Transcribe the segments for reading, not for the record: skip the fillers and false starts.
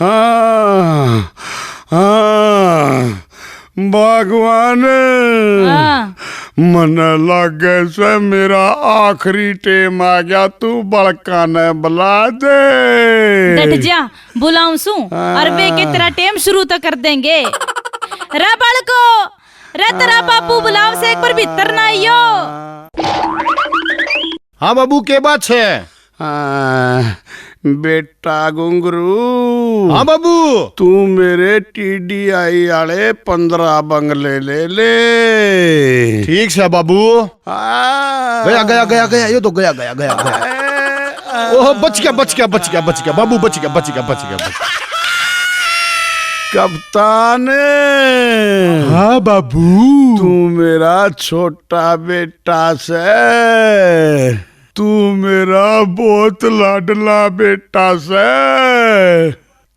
हाँ हाँ भगवान मन लागे से मेरा आखिरी टेम आ गया, तू बड़का ने बुला दे। डट जा, बुलाऊं सू अरबे के तेरा टेम शुरू तो कर देंगे। रा बड़को रे तेरा बापू बुलाओ से एक बार भीतर ना आइयो। हाँ बाबू के बात है? बेटा घुंगरू। हाँ बाबू। तू मेरे TDI वाले 15 बंगले ले ले। ठीक है बाबू। गया गया गया गया, ये तो गया गया गया गया। ओह बच गया बच गया बच गया बच गया बाबू, बच गया बच गया बच गया। कप्तान। हाँ बाबू। तू मेरा छोटा बेटा से, तू मेरा बहुत लाडला बेटा से।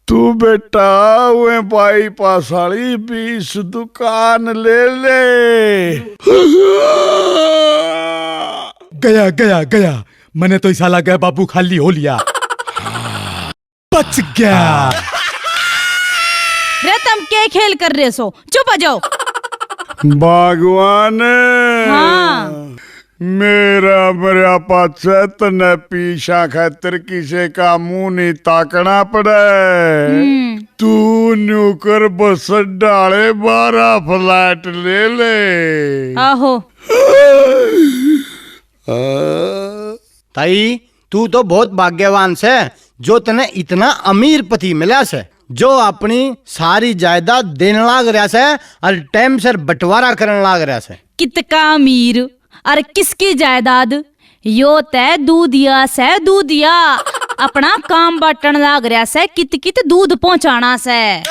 तू बेटा वे बाईपास वाली 20 दुकान ले ले। गया गया गया, मैंने तो ऐसा लगा बाबू खाली हो लिया। बच गया। रे तुम क्या खेल कर रहे सो, चुप आ जाओ। भगवान। हाँ। मेरा मरिया पाछे तने पीछा खातिर किसी का मुंह नहीं ताकना पड़े। तू न्यूकर बस डाले 12 फ्लैट ले ले। आहो। ताई तू तो बहुत भाग्यवान से जो तने इतना अमीर पति मिला से, जो अपनी सारी जायदाद देने लाग रहा से और टाइम से बंटवारा करने लाग रहा से। कितका अमीर और किसकी जायदाद? यो तय दूधिया से दूधिया अपना काम बांटन लाग रहा से, कित कित दूध पहुंचाना से।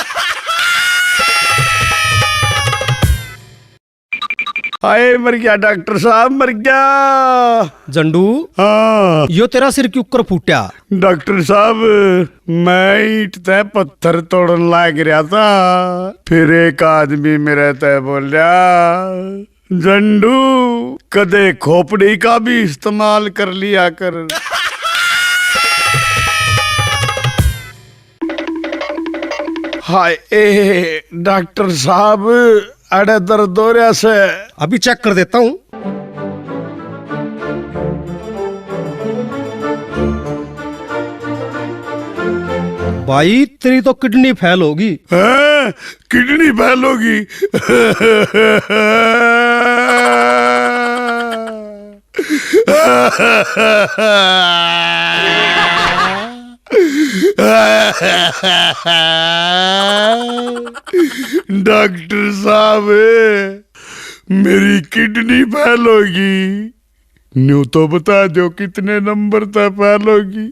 हाय मर गया डॉक्टर साहब, मर गया। जंडू। हाँ यो तेरा सिर क्यों कर फूटा? डॉक्टर साहब मैं ईंट तय पत्थर तोड़न लाग रहा था, फिर एक आदमी मेरे तय बोलिया, जंडू कदे खोपड़ी का भी इस्तेमाल कर लिया कर। हाय डॉक्टर साहब अड़े दर्द हो रहा से। अभी चेक कर देता हूँ। भाई तेरी तो किडनी फेल होगी। किडनी फेल होगी? डॉक्टर साहब मेरी किडनी फेल होगी, न्यू तो बता दो कितने नंबर तक फेल होगी।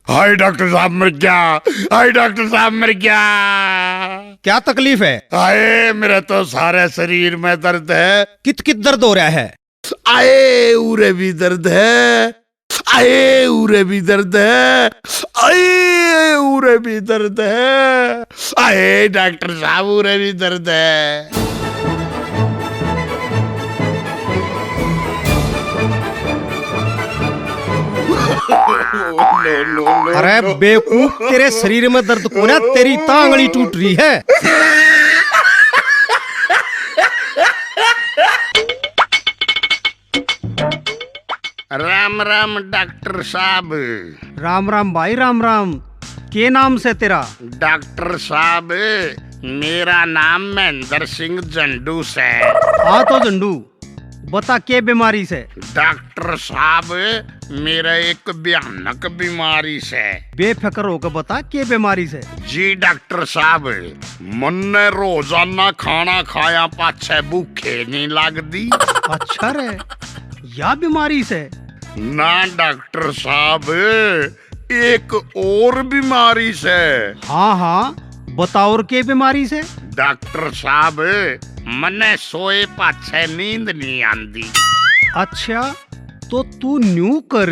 हाय डॉक्टर साहब मर गया, हाय डॉक्टर साहब मर गया। क्या तकलीफ है? आए मेरे तो सारे शरीर में दर्द है। कित कित दर्द हो रहा है? आए उरे भी दर्द है, आए उरे भी दर्द है, आए उरे भी दर्द है, आए डॉक्टर साहब उरे भी दर्द है। अरे बेवकूफ, तेरे शरीर में दर्द को ना तेरी टांगड़ी टूट रही है। राम राम डॉक्टर साहब। राम राम भाई राम राम। के नाम से तेरा? डॉक्टर साहब मेरा नाम महेंद्र सिंह जंडू से। हाँ तो जंडू बता के बीमारी से? डॉक्टर साहब मेरा एक भयानक बीमारी से। बेफिक्र होकर बता के बीमारी से? जी डॉक्टर साहब मन ने रोजाना खाना खाया पाछे भूखे नहीं लगती। अच्छा रे, या बीमारी से? ना डॉक्टर साहब एक और बीमारी से। हाँ हाँ बता, और के बीमारी से? डॉक्टर साहब मने सोए पाछे नींद नहीं आंदी। अच्छा तो तू न्यू कर।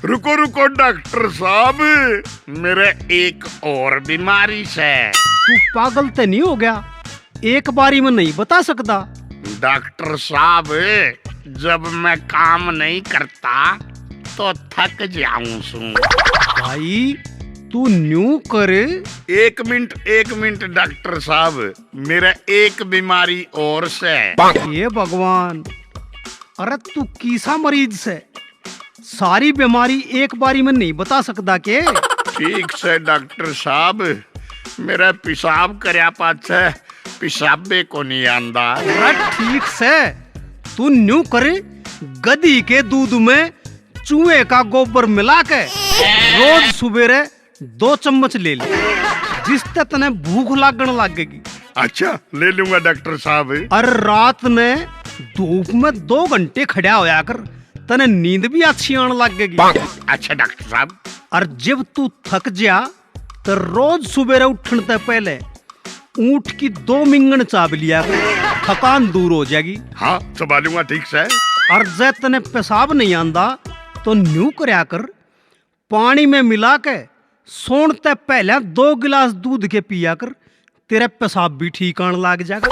रुको रुको डॉक्टर साहब मेरे एक और बीमारी से। तू पागल तो नहीं हो गया? एक बारी में नहीं बता सकता? डॉक्टर साहब जब मैं काम नहीं करता तो थक जाऊं सू। भाई तू न्यू करे। 1 मिनट डॉक्टर साहब, मेरा एक बीमारी और से। ये भगवान, अरे तू किसा मरीज से? सारी बीमारी एक बारी में नहीं बता सकता के? ठीक से डॉक्टर साहब, मेरा पेशाब करया पाछे पेशाबे को नहीं आंदा। अरे ठीक से तू न्यू करे, गधी के दूध में चूहे का गोबर मिला के रोज सुबेरे 2 चम्मच ले ले, जिससे तने भूख लागण लगेगी। अच्छा, ले लूंगा डॉक्टर साहब। और रात में धूप में 2 घंटे खड़ा होया कर, तने नींद भी अच्छी आने लगेगी। अच्छा डॉक्टर साहब। और जब तू थक जा तो रोज सुबेरे उठने से पहले ऊंट की 2 मिंगन चाब लिया कर, थकान दूर हो जाएगी। हाँ, चबा लूंगा ठीक से। और जब तने पेशाब नहीं आंदा तो न्यू करया कर, पानी में मिला के सोने पहले 2 गिलास दूध के पिया कर, तेरे पेशाब भी ठीक आने लग जाएगा।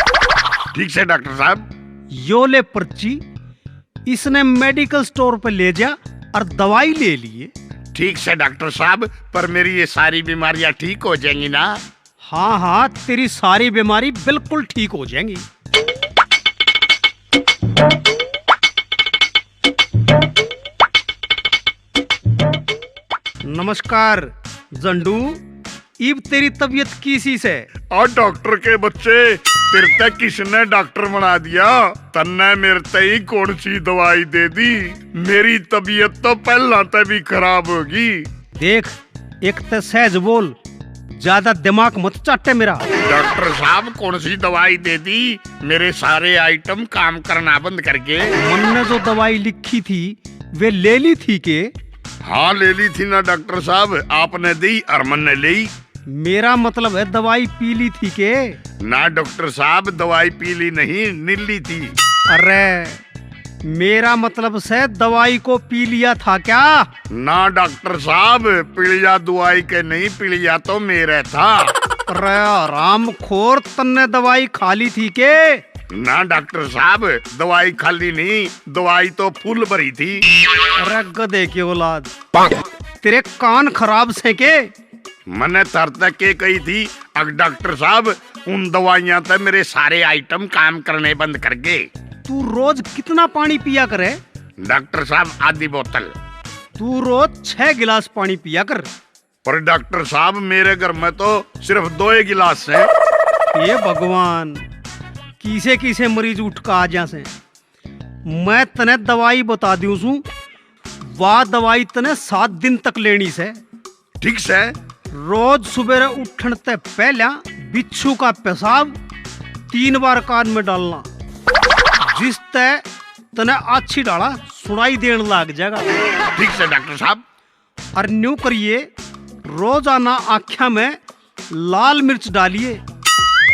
ठीक से डॉक्टर साहब। यो ले पर्ची, इसने मेडिकल स्टोर पे ले जा और दवाई ले लिए। ठीक से डॉक्टर साहब, पर मेरी ये सारी बीमारियां ठीक हो जाएंगी ना? हाँ हाँ, तेरी सारी बीमारी बिल्कुल ठीक हो जाएंगी। नमस्कार जंडू, इब तेरी तबीयत किसी से? और डॉक्टर के बच्चे, तेरे तक किसने डॉक्टर बना दिया? तन्ने मेरे ते ही कौन सी दवाई दे दी? मेरी तबीयत तो पहला ते भी खराब होगी। देख, एक तो सहज बोल, ज्यादा दिमाग मत चाटे मेरा। डॉक्टर साहब, कौन सी दवाई दे दी? मेरे सारे आइटम काम करना बंद करके। मन ने जो दवाई लिखी थी वे ले ली थी के? हाँ, ले ली थी ना डॉक्टर साहब, आपने दी और मन ने ली। मेरा मतलब है दवाई पी ली थी के? ना डॉक्टर साहब, दवाई पी ली नहीं, नीली थी। अरे मेरा मतलब से दवाई को पी लिया था क्या? ना डॉक्टर साहब, पीलिया दवाई के नहीं, पीलिया तो मेरे था। अरे राम खोर, तन्ने दवाई खा ली थी के? ना डॉक्टर साहब, दवाई खाली नहीं, दवाई तो फुल भरी थी। अरे गधे की औलाद, तेरे कान खराब से के? मैंने तर तक के कही थी, अब डॉक्टर साहब उन दवाइयां तो मेरे सारे आइटम काम करने बंद कर गए। तू रोज कितना पानी पिया करे? डॉक्टर साहब, आधी बोतल। तू रोज 6 गिलास पानी पिया कर। पर डॉक्टर साहब, मेरे घर में तो सिर्फ 2 ही गिलास है। ये भगवान, किसे किसे मरीज उठ का आ जा से। मैं तने दवाई बता दूं सू, वाह दवाई तने 7 दिन तक लेनी से। ठीक से। रोज सुबह उठने से पहले बिच्छू का पेशाब 3 बार कान में डालना, जिससे तने अच्छी डाला सुनाई देने लग जाएगा। ठीक से डॉक्टर साहब। और न्यू करिए, रोजाना आँखों में लाल मिर्च डालिए,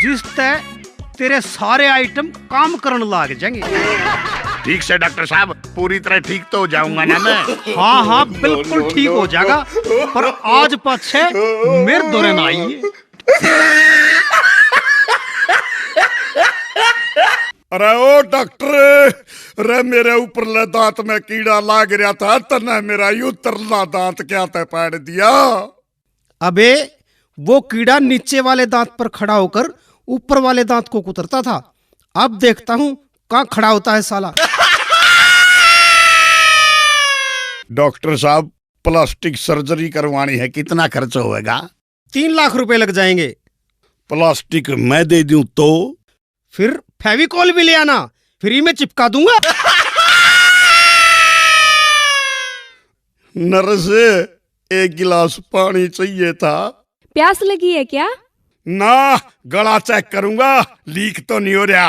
जिससे तेरे सारे आइटम काम करने लग जाएंगे। ठीक से डॉक्टर साहब, पूरी तरह ठीक तो हो जाऊंगा ना मैं? हाँ हाँ, बिल्कुल ठीक हो जाएगा, पर आज पाछे मेरे दौरे ना आइए। अरे ओ डॉक्टर, अरे मेरे ऊपरले दांत में कीड़ा लाग रहा था, तने मेरा यू तरला दांत क्या ते पाड़ दिया? अबे वो कीड़ा नीचे वाले दांत पर खड़ा होकर ऊपर वाले दांत को कुतरता था। अब देखता हूँ कहाँ खड़ा होता है साला। डॉक्टर साहब, प्लास्टिक सर्जरी करवानी है, कितना खर्च होएगा? 3 लाख रुपए लग जाएंगे। प्लास्टिक मैं दे दूं तो? फिर फेविकॉल भी ले आना, फ्री में चिपका दूंगा। नर्स, 1 गिलास पानी चाहिए था। प्यास लगी है क्या? ना, गला चेक करूंगा, लीक तो नहीं हो रहा।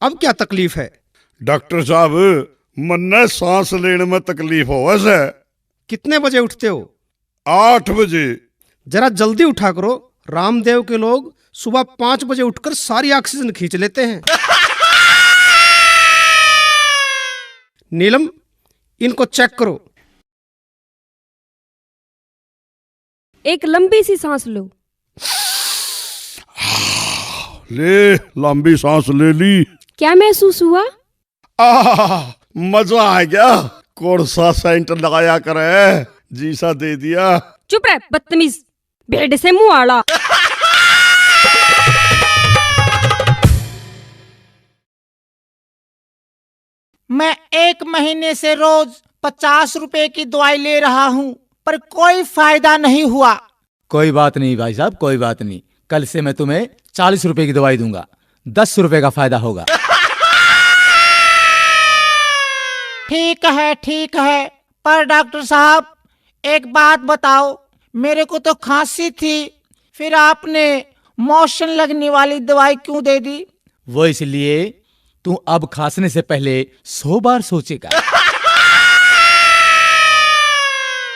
अब क्या तकलीफ है? डॉक्टर साहब, मन्ने सांस लेने में तकलीफ हो वैसे। कितने बजे उठते हो? 8 बजे। जरा जल्दी उठा करो, रामदेव के लोग सुबह 5 बजे उठकर सारी ऑक्सीजन खींच लेते हैं। नीलम, इनको चेक करो। एक लंबी सी सांस लो। ले, लंबी सांस ले ली। क्या महसूस हुआ? मजा आ गया। कौन सा सेंट लगाया करे, जी सा दे दिया। चुप रह बदतमीज, भेड़ से मुंह आड़ा। मैं 1 महीने से रोज 50 रुपए की दवाई ले रहा हूँ, पर कोई फायदा नहीं हुआ। कोई बात नहीं भाई साहब, कोई बात नहीं। कल से मैं तुम्हें 40 रुपए की दवाई दूंगा, 10 रुपए का फायदा होगा। ठीक है, पर डॉक्टर साहब एक बात बताओ, मेरे को तो खांसी थी, फिर आपने मोशन लगने वाली दवाई क्यों दे दी? वो इसलिए तू अब खांसने से पहले 100 बार सोचेगा।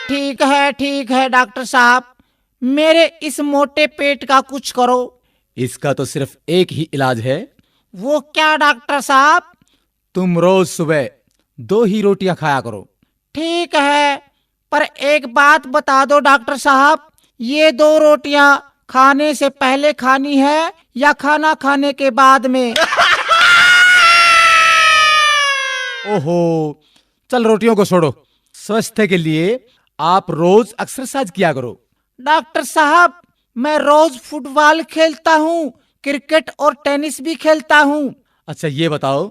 ठीक है डॉक्टर साहब, मेरे इस मोटे पेट का कुछ करो। इसका तो सिर्फ एक ही इलाज है। वो क्या डॉक्टर साहब? तुम रोज सुबह 2 ही रोटियां खाया करो। ठीक है, पर एक बात बता दो डॉक्टर साहब, ये 2 रोटियां खाने से पहले खानी है या खाना खाने के बाद में? ओहो, चल रोटियों को छोड़ो। स्वास्थ्य के लिए आप रोज एक्सरसाइज किया करो। डॉक्टर साहब, मैं रोज फुटबॉल खेलता हूँ, क्रिकेट और टेनिस भी खेलता हूँ। अच्छा ये बताओ,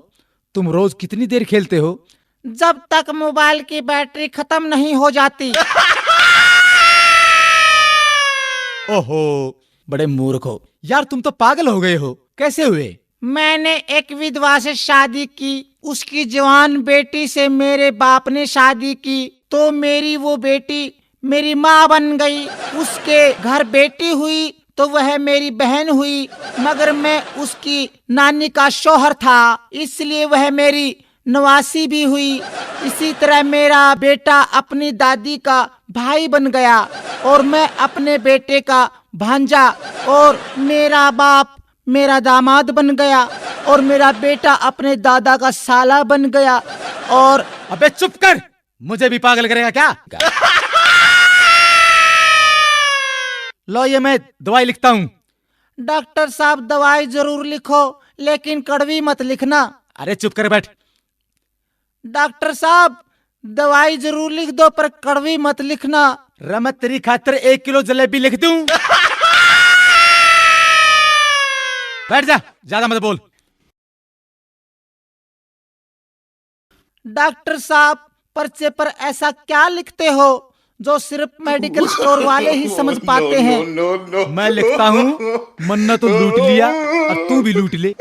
तुम रोज कितनी देर खेलते हो? जब तक मोबाइल की बैटरी खत्म नहीं हो जाती। ओहो, बड़े मूर्ख हो यार, तुम तो पागल हो गए हो। कैसे हुए? मैंने एक विधवा से शादी की, उसकी जवान बेटी से मेरे बाप ने शादी की, तो मेरी वो बेटी मेरी माँ बन गई। उसके घर बेटी हुई तो वह मेरी बहन हुई, मगर मैं उसकी नानी का शौहर था, इसलिए वह मेरी नवासी भी हुई। इसी तरह मेरा बेटा अपनी दादी का भाई बन गया, और मैं अपने बेटे का भांजा, और मेरा बाप मेरा दामाद बन गया, और मेरा बेटा अपने दादा का साला बन गया। और अबे चुप कर, मुझे भी पागल करेगा क्या? लो ये मैं दवाई लिखता हूँ। डॉक्टर साहब दवाई जरूर लिखो, लेकिन कड़वी मत लिखना। अरे चुप कर बैठ। डॉक्टर साहब दवाई जरूर लिख दो, पर कड़वी मत लिखना। मैं तेरी खातिर 1 किलो जलेबी लिख दूं। बैठ जा, ज्यादा मत बोल। डॉक्टर साहब पर्चे पर ऐसा क्या लिखते हो जो सिर्फ मेडिकल स्टोर वाले ही समझ पाते हैं? मैं लिखता हूँ, मन्ना तो लूट लिया और तू भी लूट ले।